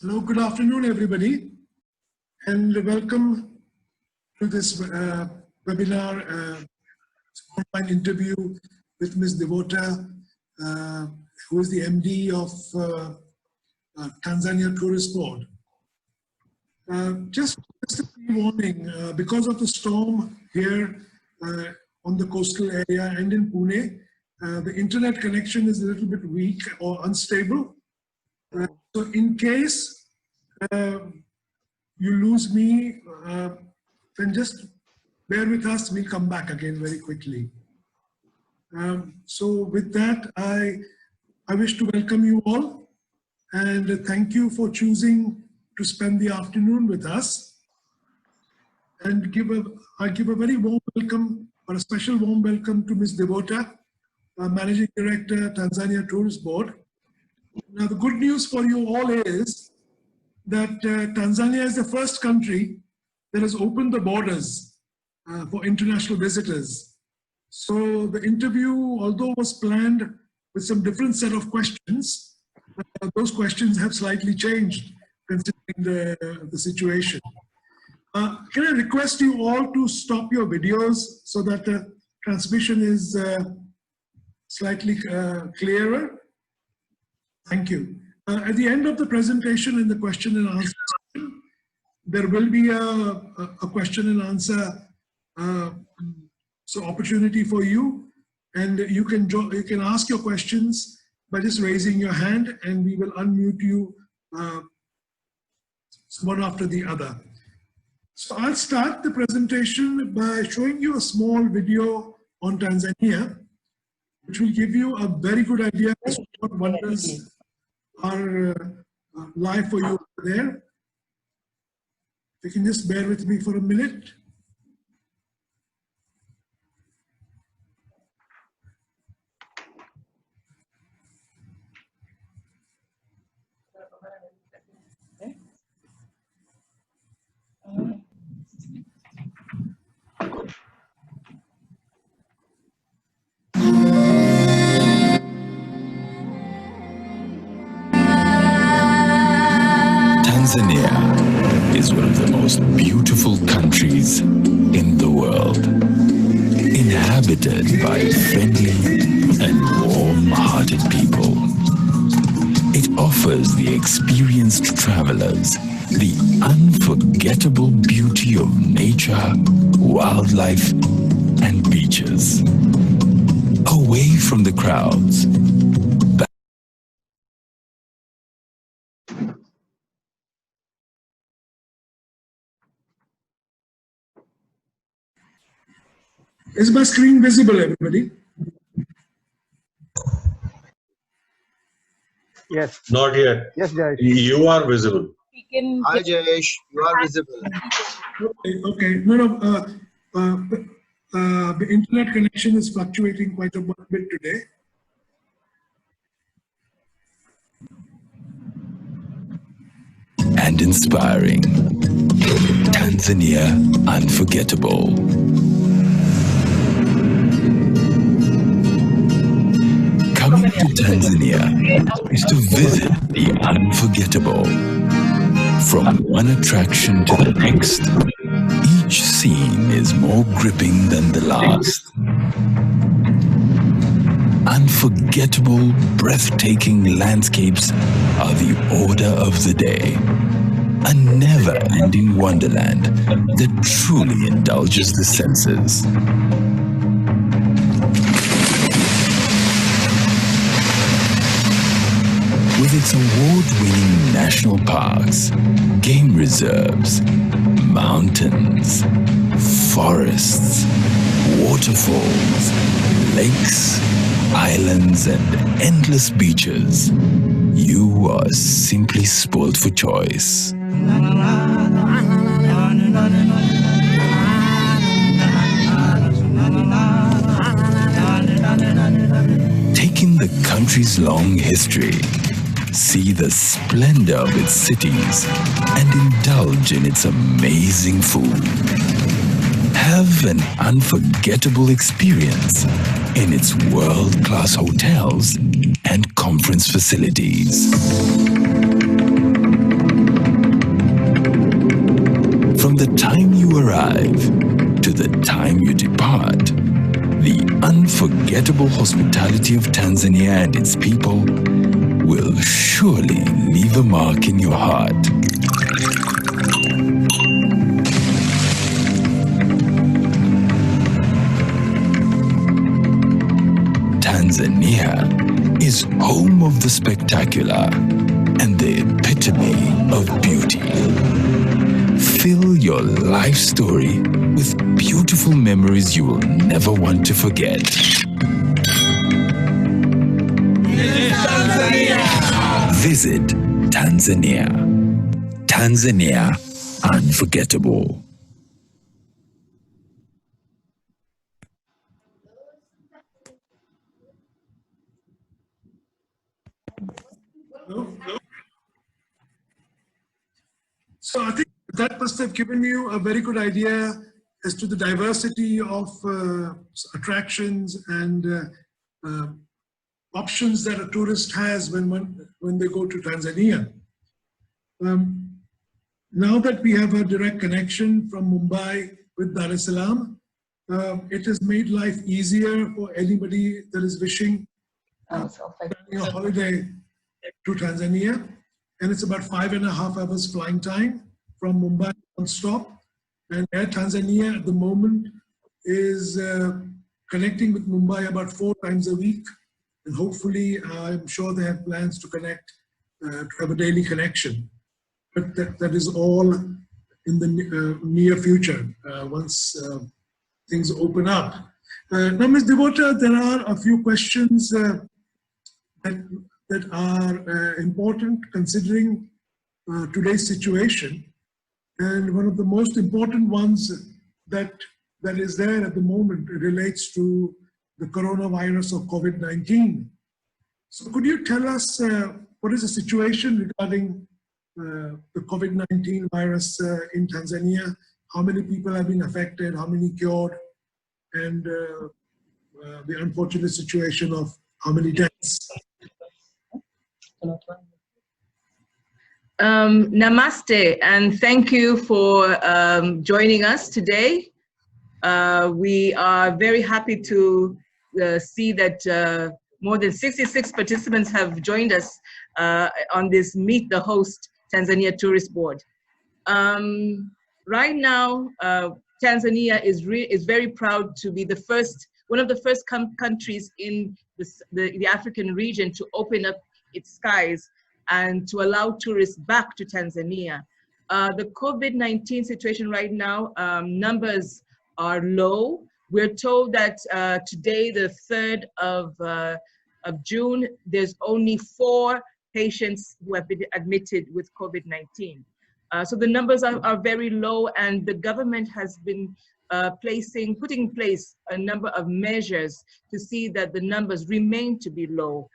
Hello, good afternoon, everybody, and welcome to this webinar, online interview with Ms. Devota, who is the MD of Tanzania Tourist Board. Just a warning, because of the storm here on the coastal area and in Pune, the internet connection is a little bit weak or unstable. So in case you lose me, then just bear with us, we'll come back again very quickly. So with that, I wish to welcome you all and thank you for choosing to spend the afternoon with us, and I give a very warm welcome, or a special warm welcome, to Ms. Devota, Managing Director, Tanzania Tourist Board. Now, the good news for you all is that Tanzania is the first country that has opened the borders for international visitors. So the interview, although was planned with some different set of questions, those questions have slightly changed considering the situation. Can I request you all to stop your videos so that the transmission is slightly clearer? Thank you. At the end of the presentation and the question and answer session, there will be a question and answer so opportunity for you, and you can ask your questions by just raising your hand, and we will unmute you one after the other. So I'll start the presentation by showing you a small video on Tanzania, which will give you a very good idea of what wonders are live for you there. If you can just bear with me for a minute. Tanzania is one of the most beautiful countries in the world, inhabited by friendly and warm-hearted people. It offers the experienced travelers the unforgettable beauty of nature, wildlife, and beaches. Away from the crowds, Is my screen visible, everybody? Yes. Not yet. Yes, Jayesh. You are visible. Hi Jayesh, you are visible. Okay. No. The internet connection is fluctuating quite a bit today. and inspiring. Tanzania Unforgettable. Coming to Tanzania is to visit the unforgettable. From one attraction to the next, each scene is more gripping than the last. Unforgettable, breathtaking landscapes are the order of the day. A never-ending wonderland that truly indulges the senses. With its award-winning national parks, game reserves, mountains, forests, waterfalls, lakes, islands, and endless beaches, you are simply spoiled for choice. Take in the country's long history, see the splendor of its cities, and indulge in its amazing food. Have an unforgettable experience in its world-class hotels and conference facilities. arrive to the time you depart, the unforgettable hospitality of Tanzania and its people will surely leave a mark in your heart. Tanzania is home of the spectacular and the epitome of beauty. Fill your life story with beautiful memories you will never want to forget. Visit Tanzania. Tanzania unforgettable. So I think that must have given you a very good idea as to the diversity of attractions and options that a tourist has when they go to Tanzania. Now that we have a direct connection from Mumbai with Dar es Salaam, it has made life easier for anybody that is wishing planning a holiday to Tanzania. And it's about 5.5 hours flying time from Mumbai non-stop. And Air Tanzania at the moment is connecting with Mumbai about 4 times a week. And hopefully, I'm sure they have plans to connect, to have a daily connection. But that is all in the near future, once things open up. Now, Ms. Devota, there are a few questions that are important considering today's situation. And one of the most important ones that is there at the moment relates to the coronavirus of COVID-19. So could you tell us what is the situation regarding the COVID-19 virus in Tanzania? How many people have been affected? How many cured? And the unfortunate situation of how many deaths? Namaste, and thank you for joining us today. We are very happy to see that more than 66 participants have joined us on this Meet the Host Tanzania Tourist Board. Right now, Tanzania is very proud to be one of the first countries in the African region to open up its skies and to allow tourists back to Tanzania. The COVID-19 situation right now, numbers are low. We're told that today, the 3rd of June, there's only 4 patients who have been admitted with COVID-19. So the numbers are very low, and the government has been putting in place a number of measures to see that the numbers remain to be low.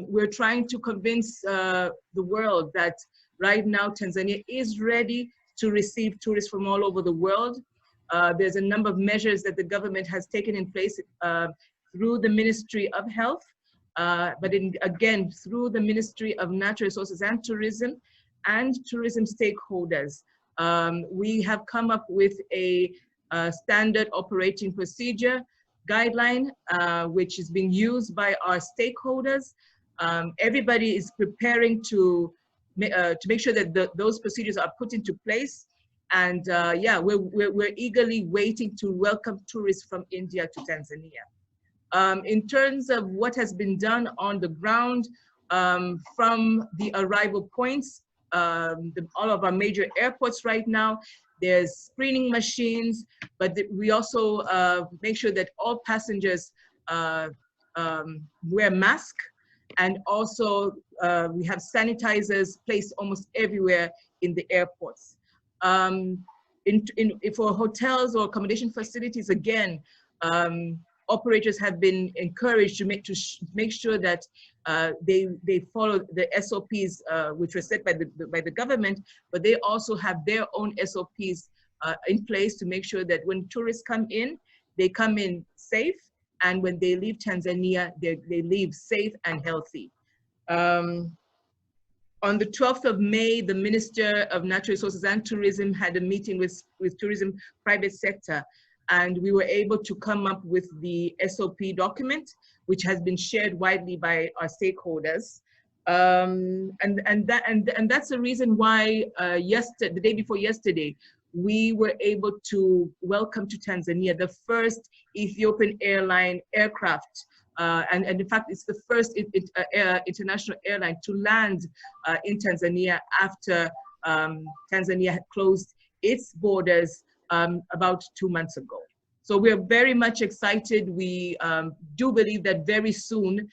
We're trying to convince the world that right now Tanzania is ready to receive tourists from all over the world. There's a number of measures that the government has taken in place through the Ministry of Health, but again, through the Ministry of Natural Resources and Tourism stakeholders. We have come up with a standard operating procedure guideline, which is being used by our stakeholders. Everybody is preparing to make sure that those procedures are put into place. And yeah, we're eagerly waiting to welcome tourists from India to Tanzania. In terms of what has been done on the ground, from the arrival points, all of our major airports right now, there's screening machines, but we also make sure that all passengers wear masks, and also we have sanitizers placed almost everywhere in the airports. For hotels or accommodation facilities, again, operators have been encouraged to make sure that they follow the SOPs which were set by the government, but they also have their own SOPs in place to make sure that when tourists come in, they come in safe, and when they leave Tanzania, they leave safe and healthy. On the 12th of May, the Minister of Natural Resources and Tourism had a meeting with tourism private sector, and we were able to come up with the SOP document, which has been shared widely by our stakeholders. And that's the reason why the day before yesterday, we were able to welcome to Tanzania the first Ethiopian airline aircraft. And in fact, it's the first international airline to land in Tanzania after Tanzania had closed its borders about 2 months ago. So we're very much excited. We do believe that very soon,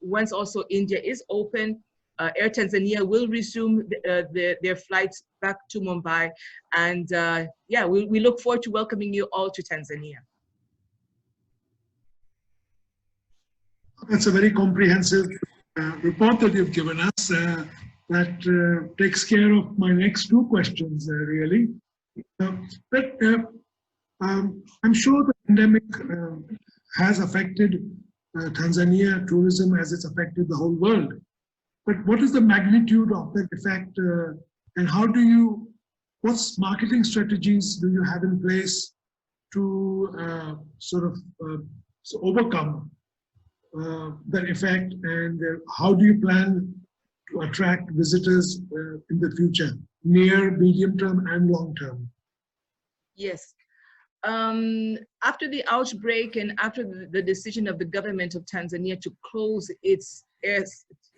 once also India is open, Air Tanzania will resume their flights back to Mumbai. And yeah, we look forward to welcoming you all to Tanzania. That's a very comprehensive report that you've given us that takes care of my next two questions, really. I'm sure the pandemic has affected Tanzania tourism as it's affected the whole world. But what is the magnitude of that effect, and what marketing strategies do you have in place to overcome that effect, and how do you plan to attract visitors in the future, near, medium term, and long term? Yes. After the outbreak and after the decision of the government of Tanzania to close its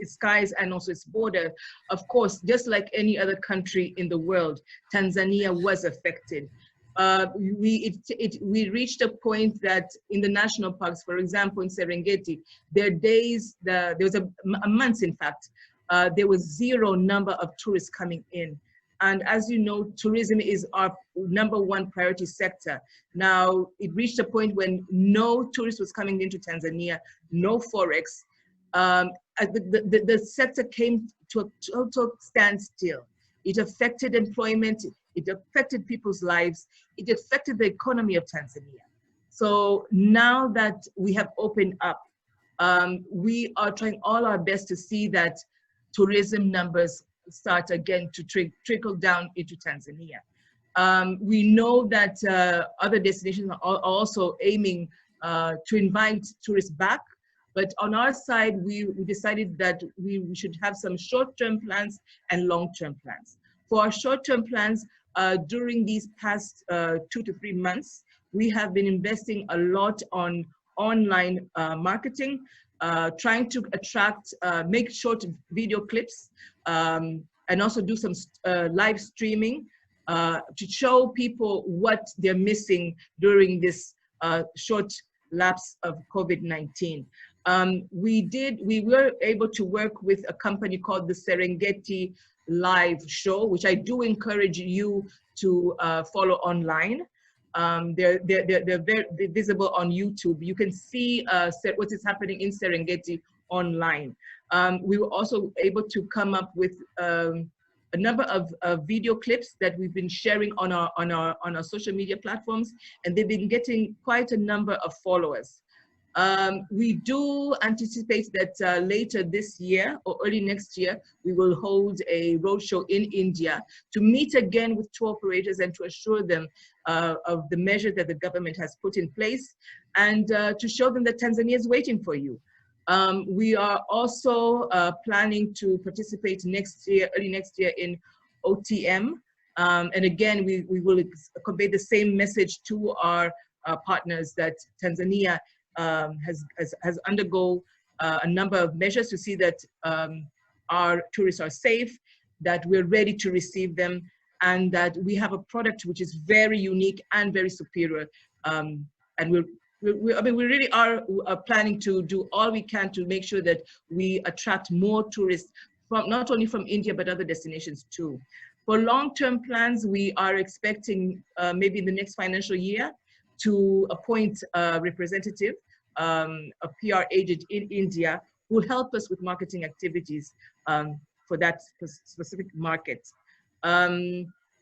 skies and also its border, of course, just like any other country in the world, Tanzania was affected. We reached a point that in the national parks, for example, in Serengeti, there was a month, in fact, there was zero number of tourists coming in. And as you know, tourism is our #1 priority sector. Now, it reached a point when no tourist was coming into Tanzania, no Forex. The sector came to a total standstill. It affected employment, it affected people's lives, it affected the economy of Tanzania. So now that we have opened up, we are trying all our best to see that tourism numbers start again to trickle down into Tanzania. We know that other destinations are also aiming to invite tourists back, but on our side, we decided that we should have some short-term plans and long-term plans. For our short-term plans, during these past 2 to 3 months, we have been investing a lot on online marketing, trying to attract, make short video clips, and also do some live streaming to show people what they're missing during this short lapse of COVID-19. We were able to work with a company called the Serengeti Live Show, which I do encourage you to follow online. They're very visible on YouTube. You can see what is happening in Serengeti online. We were also able to come up with a number of video clips that we've been sharing on our social media platforms, and they've been getting quite a number of followers. We do anticipate that later this year or early next year, we will hold a roadshow in India to meet again with tour operators and to assure them of the measure that the government has put in place, and to show them that Tanzania is waiting for you. We are also planning to participate next year, early next year, in OTM. And again, we will convey the same message to our partners that Tanzania has undergone a number of measures to see that our tourists are safe, that we're ready to receive them, and that we have a product which is very unique and very superior. And we really are planning to do all we can to make sure that we attract more tourists from not only from India, but other destinations too. For long-term plans, we are expecting maybe in the next financial year to appoint a representative, a PR agent in India, who will help us with marketing activities for that specific market.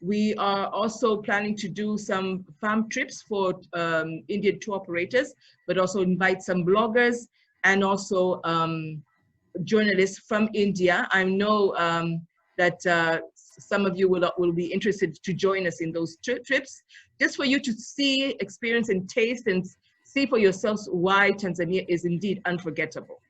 We are also planning to do some farm trips for Indian tour operators, but also invite some bloggers and also journalists from India. I know that some of you will be interested to join us in those trips, just for you to see, experience, and taste, and see for yourselves why Tanzania is indeed unforgettable.